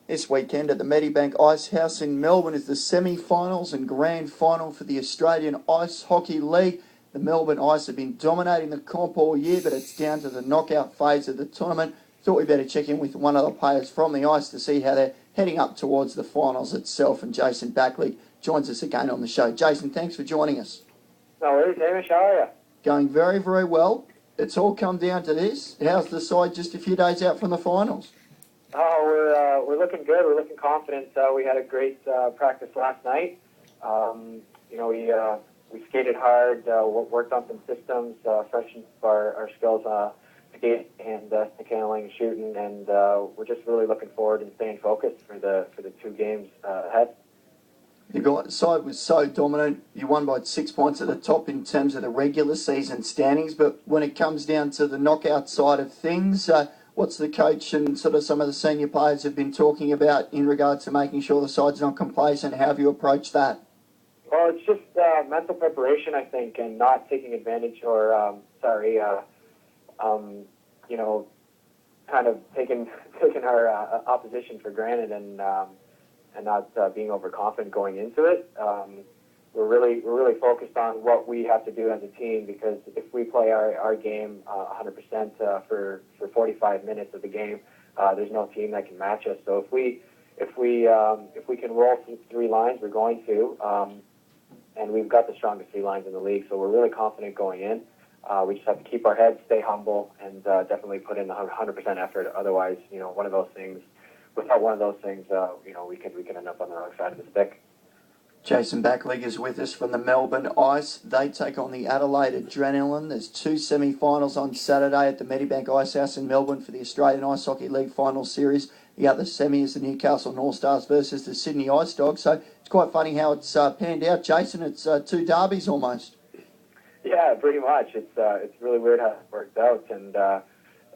This weekend at the Medibank Ice House in Melbourne is the semi-finals and grand final for the Australian Ice Hockey League. The Melbourne Ice have been dominating the comp all year, but it's down to the knockout phase of the tournament. Thought we'd better check in with one of the players from the Ice to see how they're heading up towards the finals itself. And Jason Baclig joins us again on the show. Jason, thanks for joining us. No worries, Hamish. How are you? Going very, very well. It's all come down to this. How's the side just a few days out from the finals? Oh, we're looking good. We're looking confident. We had a great practice last night. We skated hard, worked on some systems, freshened our skills, skate and stick handling and shooting, and we're just really looking forward and staying focused for the 2 games ahead. Your side was so dominant. You won by 6 points at the top in terms of the regular season standings, but when it comes down to the knockout side of things, what's the coach and sort of some of the senior players have been talking about in regards to making sure the side's not complacent? How have you approached that? Well, it's just mental preparation, I think, and not taking advantage or, kind of taking our opposition for granted and not being overconfident going into it. We're really focused on what we have to do as a team, because if we play our game 100% for 45 minutes of the game, there's no team that can match us. So if we can roll through 3 lines, we're going to, and we've got the strongest 3 lines in the league. So we're really confident going in. We just have to keep our heads, stay humble, and definitely put in 100% effort. Otherwise, one of those things. Without one of those things, we could end up on the wrong side of the stick. Jason Baclig is with us from the Melbourne Ice. They take on the Adelaide Adrenaline. There's 2 semi-finals on Saturday at the Medibank Ice House in Melbourne for the Australian Ice Hockey League Final Series. The other semi is the Newcastle North Stars versus the Sydney Ice Dogs. So it's quite funny how it's panned out, Jason. It's 2 derbies almost. Yeah, pretty much. It's really weird how it worked out, and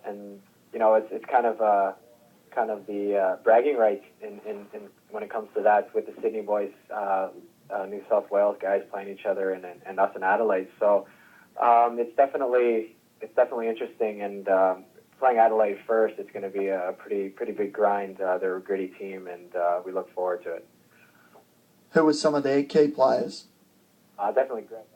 it's kind of the bragging rights in when it comes to that, with the Sydney boys, New South Wales guys playing each other, and us in Adelaide. So it's definitely interesting, and playing Adelaide first, it's going to be a pretty big grind. They're a gritty team, and we look forward to it. Who were some of their key players? Definitely Greg.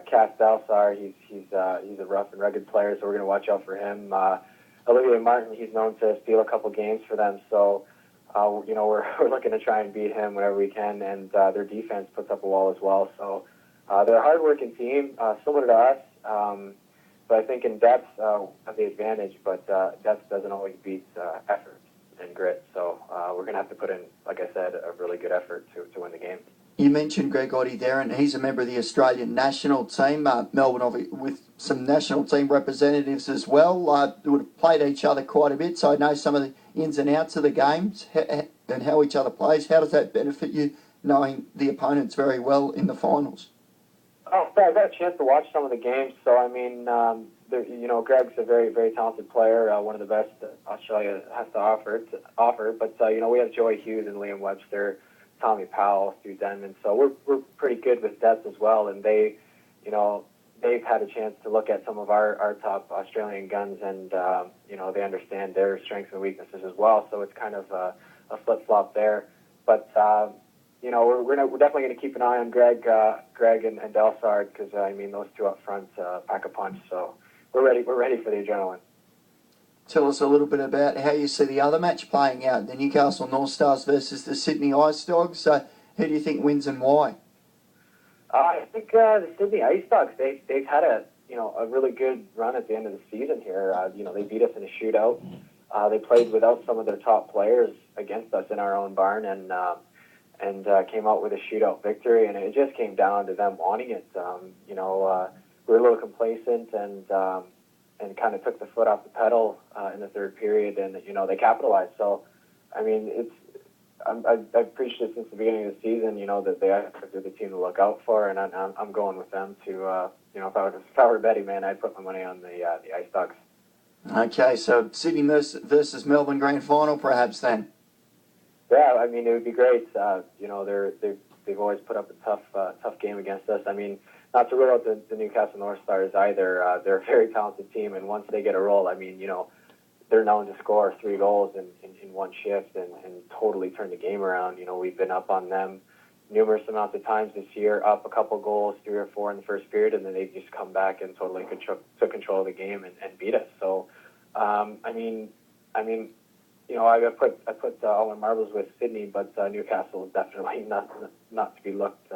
Cass Dalsar, he's a rough and rugged player, so we're going to watch out for him. Olivier Martin, he's known to steal a couple games for them, so we're looking to try and beat him whenever we can, and their defense puts up a wall as well. So they're a hard-working team, similar to us, but I think in depth have the advantage, but depth doesn't always beat effort and grit. So we're going to have to put in, like I said, a really good effort to win the game. You mentioned Greg Oddie there, and he's a member of the Australian national team. Melbourne with some national team representatives as well. Would have played each other quite a bit, so I know some of the ins and outs of the games and how each other plays. How does that benefit you, knowing the opponents very well in the finals? Oh, I got a chance to watch some of the games, so I mean, Greg's a very, very talented player, one of the best Australia has to offer. But we have Joey Hughes and Liam Webster, Tommy Powell, Stu Denman, so we're pretty good with depth as well, and they've had a chance to look at some of our top Australian guns, and they understand their strengths and weaknesses as well. So it's kind of a flip-flop there. But we're definitely going to keep an eye on Greg and Delsard, because those 2 up front pack a punch. So we're ready for the adrenaline. Tell us a little bit about how you see the other match playing out, the Newcastle North Stars versus the Sydney Ice Dogs. Who do you think wins and why? I think the Sydney Ice Dogs, they've had a really good run at the end of the season here. They beat us in a shootout. They played without some of their top players against us in our own barn, and came out with a shootout victory. And it just came down to them wanting it. We were a little complacent and kind of took the foot off the pedal in the 3rd period, and they capitalized. So, I've preached it since the beginning of the season, that they're the team to look out for, and I'm going with them to, if I were a betting man, I'd put my money on the Ice Dogs. Okay, so Sydney versus Melbourne Grand Final, perhaps then. Yeah, it would be great. They've always put up a tough game against us. Not to rule out the Newcastle North Stars either. They're a very talented team, and once they get a roll, they're known to score 3 goals in one shift and totally turn the game around. You know, we've been up on them numerous amounts of times this year, up a couple goals, 3 or 4 in the first period, and then they just come back and totally took control of the game and beat us. So, I mean, you know, I put all my marbles with Sydney, but Newcastle is definitely not to be looked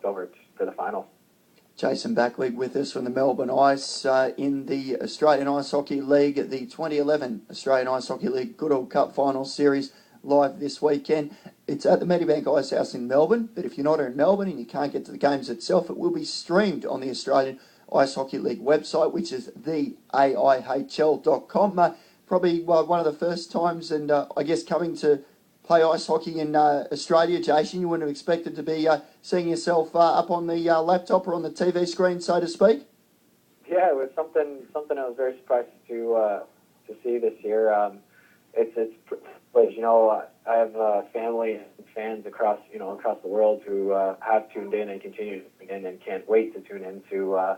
over for the finals. Jason Baclig with us from the Melbourne Ice in the Australian Ice Hockey League, the 2011 Australian Ice Hockey League Goodall Cup Finals Series live this weekend. It's at the Medibank Ice House in Melbourne, but if you're not in Melbourne and you can't get to the games itself, it will be streamed on the Australian Ice Hockey League website, which is the AIHL.com. Probably one of the first times, and I guess coming to play ice hockey in Australia, Jason, you wouldn't have expected to be seeing yourself up on the laptop or on the TV screen, so to speak? Yeah, it was something I was very surprised to see this year. It's you know, I have family and fans across the world who have tuned in and continue to tune in and can't wait to tune in to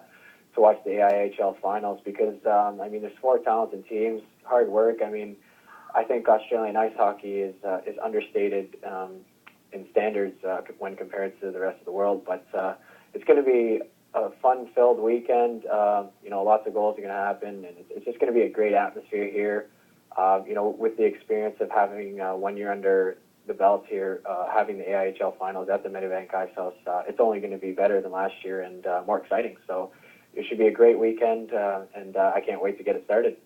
watch the AIHL Finals because I mean, there's 4 talented teams, hard work. I mean, I think Australian ice hockey is understated in standards when compared to the rest of the world. But it's going to be a fun-filled weekend. You know, lots of goals are going to happen, and it's just going to be a great atmosphere here. You know, with the experience of having 1 year under the belt here, having the AIHL Finals at the Medibank Ice House, it's only going to be better than last year and more exciting. So it should be a great weekend, and I can't wait to get it started.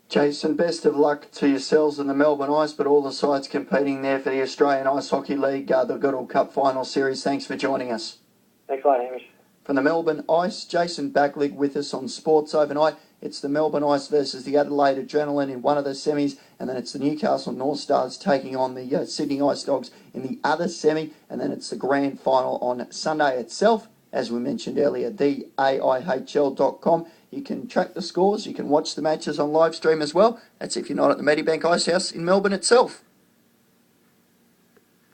Jason, best of luck to yourselves and the Melbourne Ice, but all the sides competing there for the Australian Ice Hockey League, the Goodall Cup Final Series. Thanks for joining us. Thanks a lot, Hamish. From the Melbourne Ice, Jason Baclig with us on Sports Overnight. It's the Melbourne Ice versus the Adelaide Adrenaline in one of the semis, and then it's the Newcastle North Stars taking on the Sydney Ice Dogs in the other semi, and then it's the grand final on Sunday itself. As we mentioned earlier, the AIHL.com. You can track the scores, you can watch the matches on live stream as well. That's if you're not at the Medibank Ice House in Melbourne itself.